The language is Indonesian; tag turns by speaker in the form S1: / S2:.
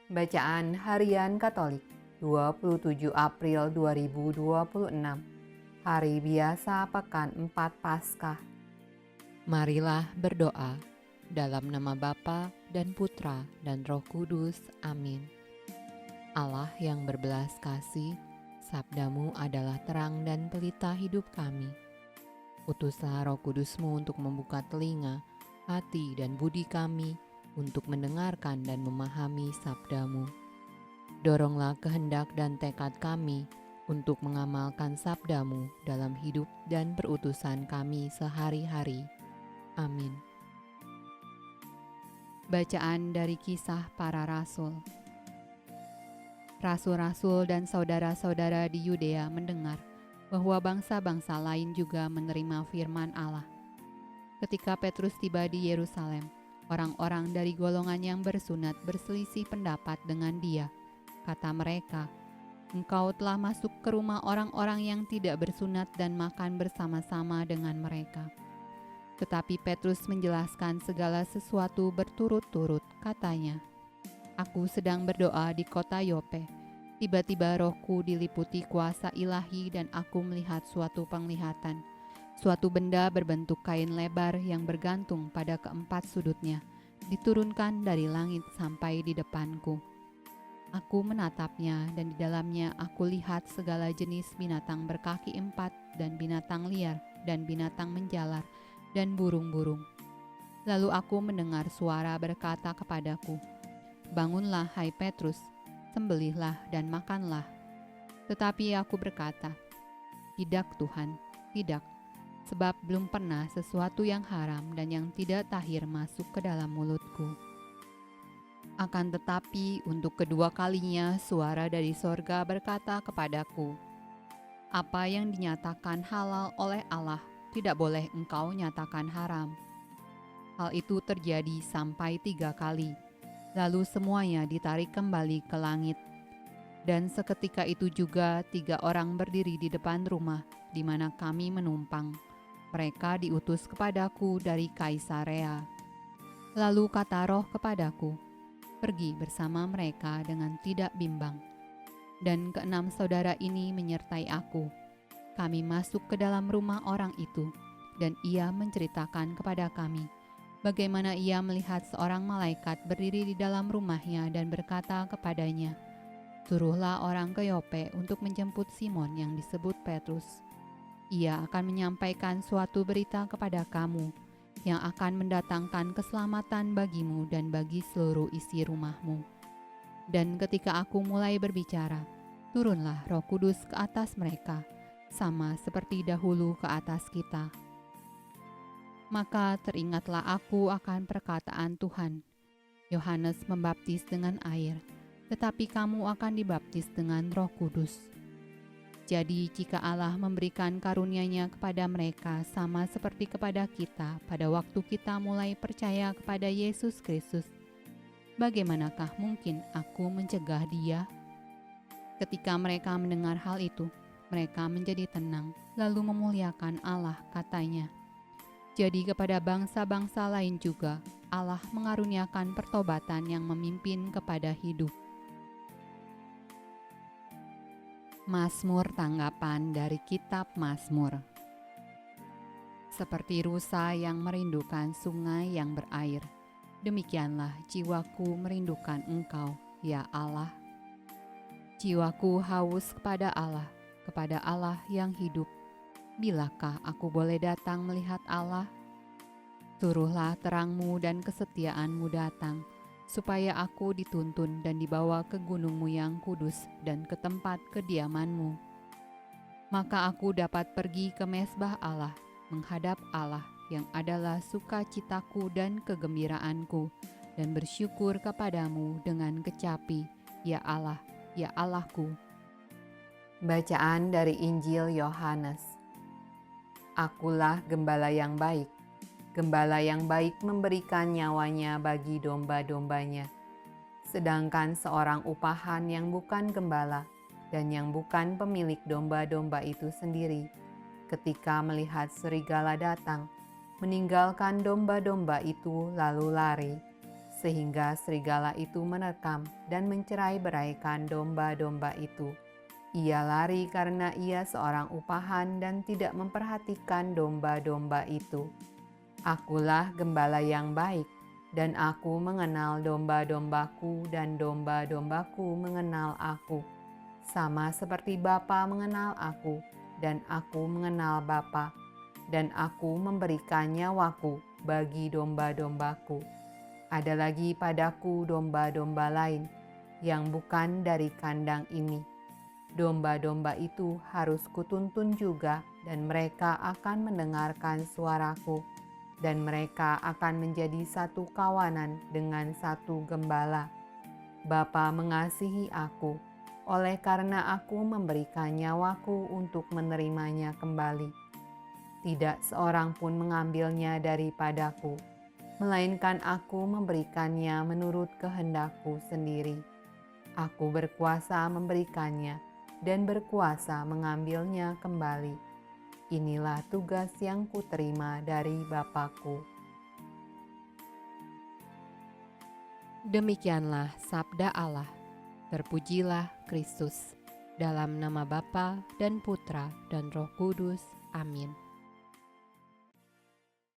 S1: Bacaan Harian Katolik 27 April 2026. Hari biasa Pekan 4 Paskah.
S2: Marilah berdoa dalam nama Bapa dan Putra dan Roh Kudus. Amin. Allah yang berbelas kasih, sabdamu adalah terang dan pelita hidup kami. Utuslah Roh Kudusmu untuk membuka telinga, hati dan budi kami untuk mendengarkan dan memahami sabdamu. Doronglah kehendak dan tekad kami untuk mengamalkan sabdamu dalam hidup dan perutusan kami sehari-hari. Amin. Bacaan dari Kisah Para Rasul. Rasul-rasul dan saudara-saudara di Yudea mendengar bahwa bangsa-bangsa lain juga menerima firman Allah. Ketika Petrus tiba di Yerusalem, orang-orang dari golongan yang bersunat berselisih pendapat dengan dia. Kata mereka, "Engkau telah masuk ke rumah orang-orang yang tidak bersunat dan makan bersama-sama dengan mereka." Tetapi Petrus menjelaskan segala sesuatu berturut-turut, katanya, "Aku sedang berdoa di kota Yope. Tiba-tiba rohku diliputi kuasa ilahi dan aku melihat suatu penglihatan. Suatu benda berbentuk kain lebar yang bergantung pada keempat sudutnya, diturunkan dari langit sampai di depanku. Aku menatapnya dan di dalamnya aku lihat segala jenis binatang berkaki empat dan binatang liar dan binatang menjalar dan burung-burung. Lalu aku mendengar suara berkata kepadaku, 'Bangunlah hai Petrus, sembelihlah dan makanlah.' Tetapi aku berkata, 'Tidak Tuhan, tidak, sebab belum pernah sesuatu yang haram dan yang tidak tahir masuk ke dalam mulutku.' Akan tetapi untuk kedua kalinya suara dari sorga berkata kepadaku, 'Apa yang dinyatakan halal oleh Allah tidak boleh engkau nyatakan haram.' Hal itu terjadi sampai 3 kali. Lalu semuanya ditarik kembali ke langit. Dan seketika itu juga 3 orang berdiri di depan rumah di mana kami menumpang. Mereka diutus kepadaku dari Kaisarea. Lalu kata Roh kepadaku, 'Pergi bersama mereka dengan tidak bimbang.' Dan keenam saudara ini menyertai aku. Kami masuk ke dalam rumah orang itu, dan ia menceritakan kepada kami bagaimana ia melihat seorang malaikat berdiri di dalam rumahnya dan berkata kepadanya, 'Suruhlah orang ke Yope untuk menjemput Simon yang disebut Petrus. Ia akan menyampaikan suatu berita kepada kamu yang akan mendatangkan keselamatan bagimu dan bagi seluruh isi rumahmu.' Dan ketika aku mulai berbicara, turunlah Roh Kudus ke atas mereka, sama seperti dahulu ke atas kita. Maka teringatlah aku akan perkataan Tuhan. Yohanes membaptis dengan air, tetapi kamu akan dibaptis dengan Roh Kudus. Jadi jika Allah memberikan karunia-Nya kepada mereka sama seperti kepada kita pada waktu kita mulai percaya kepada Yesus Kristus, bagaimanakah mungkin aku mencegah dia?" Ketika mereka mendengar hal itu, mereka menjadi tenang, lalu memuliakan Allah, katanya, "Jadi kepada bangsa-bangsa lain juga Allah mengaruniakan pertobatan yang memimpin kepada hidup." Mazmur tanggapan dari Kitab Mazmur. Seperti rusa yang merindukan sungai yang berair, demikianlah jiwaku merindukan Engkau, ya Allah. Jiwaku haus kepada Allah yang hidup. Bilakah aku boleh datang melihat Allah? Suruhlah terangmu dan kesetiaanmu datang, supaya aku dituntun dan dibawa ke gunungmu yang kudus dan ke tempat kediamanmu. Maka aku dapat pergi ke mezbah Allah, menghadap Allah yang adalah sukacitaku dan kegembiraanku, dan bersyukur kepadamu dengan kecapi, ya Allah, ya Allahku.
S1: Bacaan dari Injil Yohanes. Akulah gembala yang baik. Gembala yang baik memberikan nyawanya bagi domba-dombanya. Sedangkan seorang upahan yang bukan gembala dan yang bukan pemilik domba-domba itu sendiri, ketika melihat serigala datang, meninggalkan domba-domba itu lalu lari. sehingga serigala itu menerkam dan mencerai-beraikan domba-domba itu. Ia lari karena ia seorang upahan dan tidak memperhatikan domba-domba itu. Akulah gembala yang baik, dan aku mengenal domba-dombaku dan domba-dombaku mengenal aku. Sama seperti Bapa mengenal aku, dan aku mengenal Bapa, dan aku memberikan nyawaku bagi domba-dombaku. Ada lagi padaku domba-domba lain yang bukan dari kandang ini. Domba-domba itu harus kutuntun juga, dan mereka akan mendengarkan suaraku, dan mereka akan menjadi satu kawanan dengan satu gembala. Bapa mengasihi aku, oleh karena aku memberikan nyawaku untuk menerimanya kembali. Tidak seorang pun mengambilnya daripadaku, melainkan aku memberikannya menurut kehendakku sendiri. Aku berkuasa memberikannya dan berkuasa mengambilnya kembali. Inilah tugas yang kuterima dari Bapa-Ku.
S2: Demikianlah sabda Allah. Terpujilah Kristus. Dalam nama Bapa dan Putra dan Roh Kudus. Amin.